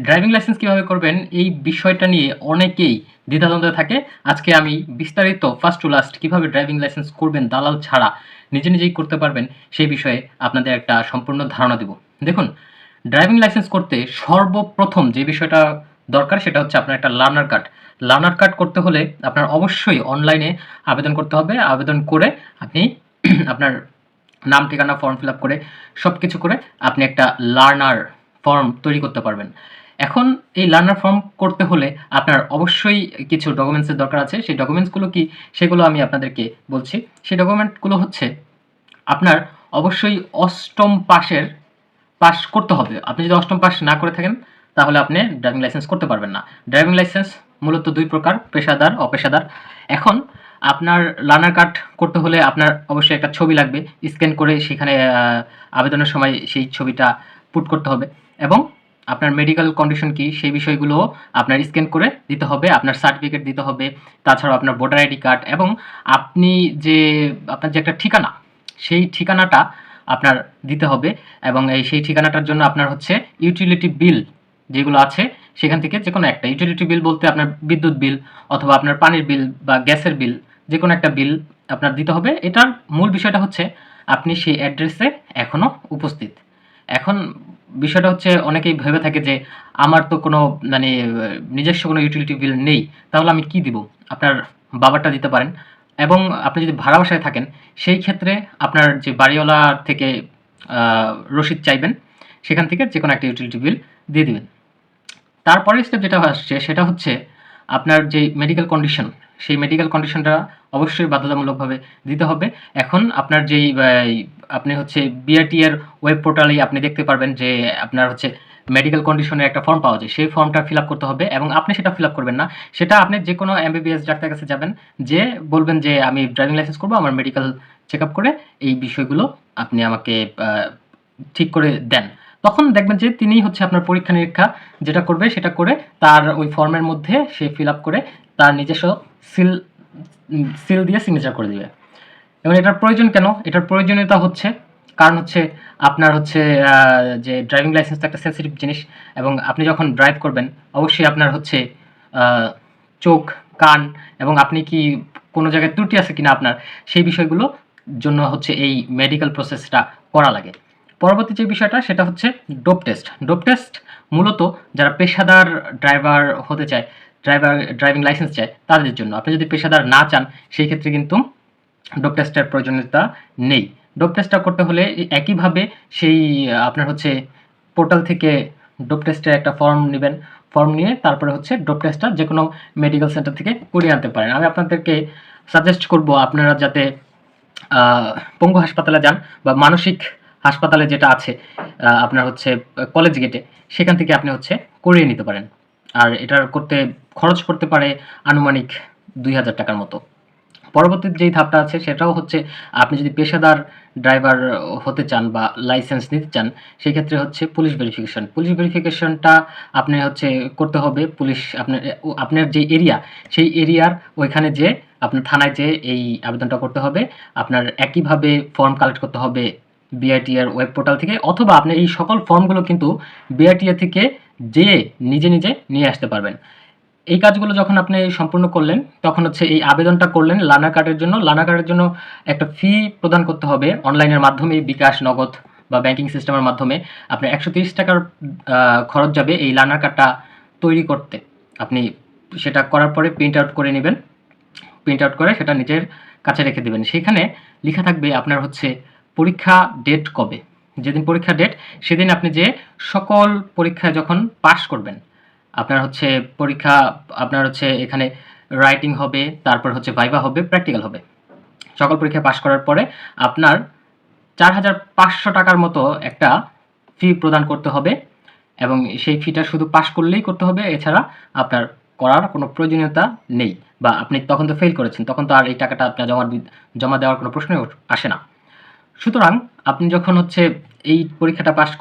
Driving licence কিভাবে করবেন এই বিষয়টা নিয়ে অনেকেই দ্বিধাদ্বন্দ্বে থাকে। আজকে আমি বিস্তারিত ফার্স্ট টু লাস্ট কিভাবে ড্রাইভিং লাইসেন্স করবেন দালাল ছাড়া নিজে নিজেই করতে পারবেন সেই বিষয়ে আপনাদের একটা সম্পূর্ণ ধারণা দেব। দেখুন, ড্রাইভিং লাইসেন্স করতে সর্বপ্রথম যে বিষয়টা দরকার সেটা হচ্ছে আপনার একটা লার্নার কার্ড। লার্নার কার্ড করতে হলে আপনার অবশ্যই অনলাইনে আবেদন করতে হবে। আবেদন করে আপনি আপনার নাম, ঠিকানা, ফর্ম ফিল আপ করে সব কিছু করে আপনি একটা লার্নার ফর্ম তৈরি করতে পারবেন। এখন এই লার্নার ফর্ম করতে হলে আপনার অবশ্যই কিছু ডকুমেন্টসের দরকার আছে। সেই ডকুমেন্টসগুলো কি সেগুলো আমি আপনাদেরকে বলছি। সেই ডকুমেন্টগুলো হচ্ছে আপনার অবশ্যই অষ্টম পাস করতে হবে। আপনি যদি অষ্টম পাস না করে থাকেন তাহলে আপনি ড্রাইভিং লাইসেন্স করতে পারবেন না। ড্রাইভিং লাইসেন্স মূলত দুই প্রকার, পেশাদার, অপেশাদার। এখন আপনার লার্নার কার্ড করতে হলে আপনার অবশ্যই একটা ছবি লাগবে, স্ক্যান করে সেখানে আবেদনের সময় সেই ছবিটা পুট করতে হবে এবং আপনার মেডিকেল কন্ডিশন কি সেই বিষয়গুলো আপনার স্ক্যান করে দিতে হবে, আপনার সার্টিফিকেট দিতে হবে, তাছাড়াও আপনার ভোটার আইডি কার্ড এবং আপনার যে একটা ঠিকানা সেই ঠিকানাটা আপনার দিতে হবে এবং সেই ঠিকানাটার জন্য আপনার হচ্ছে ইউটিলিটি বিল যেগুলো আছে সেখান থেকে যে কোনো একটা ইউটিলিটি বিল বলতে আপনার বিদ্যুৎ বিল অথবা আপনার পানির বিল বা গ্যাসের বিল যে কোনো একটা বিল আপনার দিতে হবে। এটার মূল বিষয়টা হচ্ছে আপনি সেই অ্যাড্রেসে এখনও উপস্থিত। এখন বিষয়টা হচ্ছে অনেকেই ভেবে থাকে যে আমার তো কোনো নিজস্ব কোনো ইউটিলিটি বিল নেই, তাহলে আমি কি দিব? আপনার বাবারটা দিতে পারেন এবং আপনি যদি ভাড়া বাসায় থাকেন সেই ক্ষেত্রে আপনার যে বাড়িওয়ালা থেকে রসিদ চাইবেন, সেখান থেকে যে কোনো একটা ইউটিলিটি বিল দিয়ে দিবেন। তারপরের স্টেপ যেটা আসছে সেটা হচ্ছে আপনার যে মেডিকেল কন্ডিশন, সেই মেডিকেল কন্ডিশনটা অবশ্যই বাধ্যতামূলকভাবে দিতে হবে। এখন আপনার আপনি হচ্ছে বিআরটি এর ওয়েব পোর্টালেই আপনি দেখতে পারবেন যে আপনার হচ্ছে মেডিকেল কন্ডিশনের একটা ফর্ম পাওয়া যায়। সেই ফর্মটা ফিল আপ করতে হবে এবং আপনি সেটা ফিল আপ করবেন না। সেটা আপনি যে কোনো এমবিবিএস ডাক্তারের কাছে যাবেন, যেয়ে বলবেন যে আমি ড্রাইভিং লাইসেন্স করব, আমার মেডিকেল চেক আপ করে এই বিষয়গুলো আপনি আমাকে ঠিক করে দেন। তখন দেখবেন যে তিনিই হচ্ছে আপনার পরীক্ষা-নিরীক্ষা যেটা করবে সেটা করে তার ওই ফর্মের মধ্যে সে ফিল আপ করে তার নিজস্ব সিল দিয়ে সিগনেচার করে দিবে। এবং এটার প্রয়োজন কেন? এটার প্রয়োজনীয়তা হচ্ছে কারণ হচ্ছে আপনার হচ্ছে যে ড্রাইভিং লাইসেন্স তো একটা সেনসিটিভ জিনিস এবং আপনি যখন ড্রাইভ করবেন অবশ্যই আপনার হচ্ছে চোখ, কান এবং আপনি কি কোনো জায়গায় ত্রুটি আছে কিনা আপনার সেই বিষয়গুলো জন্য হচ্ছে এই মেডিকেল প্রসেসটা করা লাগে। পরবর্তী যে বিষয়টা সেটা হচ্ছে ডোপ টেস্ট। ডোপ টেস্ট মূলত যারা পেশাদার ড্রাইভার হতে চায়, ড্রাইভিং লাইসেন্স চায় তাদের জন্য। আপনি যদি পেশাদার না চান সেই ক্ষেত্রে কিন্তু ডোপ টেস্টের প্রয়োজনীয়তা নেই। ডোপ টেস্টটা করতে হলে একইভাবে সেই আপনার হচ্ছে পোর্টাল থেকে ডোপ টেস্টের একটা ফর্ম নেবেন। ফর্ম নিয়ে তারপরে হচ্ছে ডোপ টেস্টটা যে কোনো মেডিকেল সেন্টার থেকে করিয়ে আনতে পারেন। আমি আপনাদেরকে সাজেস্ট করব আপনারা যাতে পঙ্গু হাসপাতালে যান বা মানসিক হাসপাতালে যেটা আছে আপনার হচ্ছে কলেজ গেটে, সেখান থেকে আপনি হচ্ছে করিয়ে নিতে পারেন। আর এটার করতে খরচ পড়তে পারে আনুমানিক ২,০০০ টাকার মতো। পরবর্তী যেই ধাপটা আছে সেটাও হচ্ছে আপনি যদি পেশাদার ড্রাইভার হতে চান বা লাইসেন্স নিতে চান সেক্ষেত্রে হচ্ছে পুলিশ ভেরিফিকেশন। পুলিশ ভেরিফিকেশনটা আপনি হচ্ছে করতে হবে পুলিশ আপনার যে এরিয়া সেই এরিয়ার ওইখানে যেয়ে আপনার থানায় যেয়ে এই আবেদনটা করতে হবে। আপনার একইভাবে ফর্ম কালেক্ট করতে হবে বিআরটিএর ওয়েব পোর্টাল থেকে অথবা আপনি এই সকল ফর্মগুলো কিন্তু বিআরটিএ থেকে যেয়ে নিজে নিয়ে আসতে পারবেন। এই কাজগুলো যখন আপনি সম্পূর্ণ করলেন তখন হচ্ছে এই আবেদনটা করলেন লার্নার কার্ডের জন্য। লার্নার কার্ডের জন্য একটা ফি প্রদান করতে হবে অনলাইনের মাধ্যমে, বিকাশ, নগদ বা ব্যাংকিং সিস্টেমের মাধ্যমে। আপনার ১৩০ টাকার খরচ যাবে এই লার্নার কার্ডটা তৈরি করতে। আপনি সেটা করার পরে প্রিন্ট আউট করে নেবেন। প্রিন্ট আউট করে সেটা নিজের কাছে রেখে দেবেন। সেখানে লেখা থাকবে আপনার হচ্ছে পরীক্ষা ডেট কবে। যেদিন পরীক্ষা ডেট সেদিন আপনি যে সকল পরীক্ষায় যখন পাস করবেন আপনার হচ্ছে পরীক্ষা আপনার হচ্ছে এখানে রাইটিং হবে, তারপর হচ্ছে ভাইভা হবে, প্র্যাকটিক্যাল হবে। সকল পরীক্ষায় পাস করার পরে আপনার ৪,৫০০ টাকার মতো একটা ফি প্রদান করতে হবে এবং সেই ফিটা শুধু পাস করলেই করতে হবে, এছাড়া আপনার করার কোনো প্রয়োজনীয়তা নেই। বা আপনি তখন তো ফেল করেছেন, তখন তো আর এই টাকাটা আপনার জমা দেওয়ার কোনো প্রশ্নই আসে না। সুতরাং আপনি যখন হচ্ছে এই পরীক্ষাটা পাস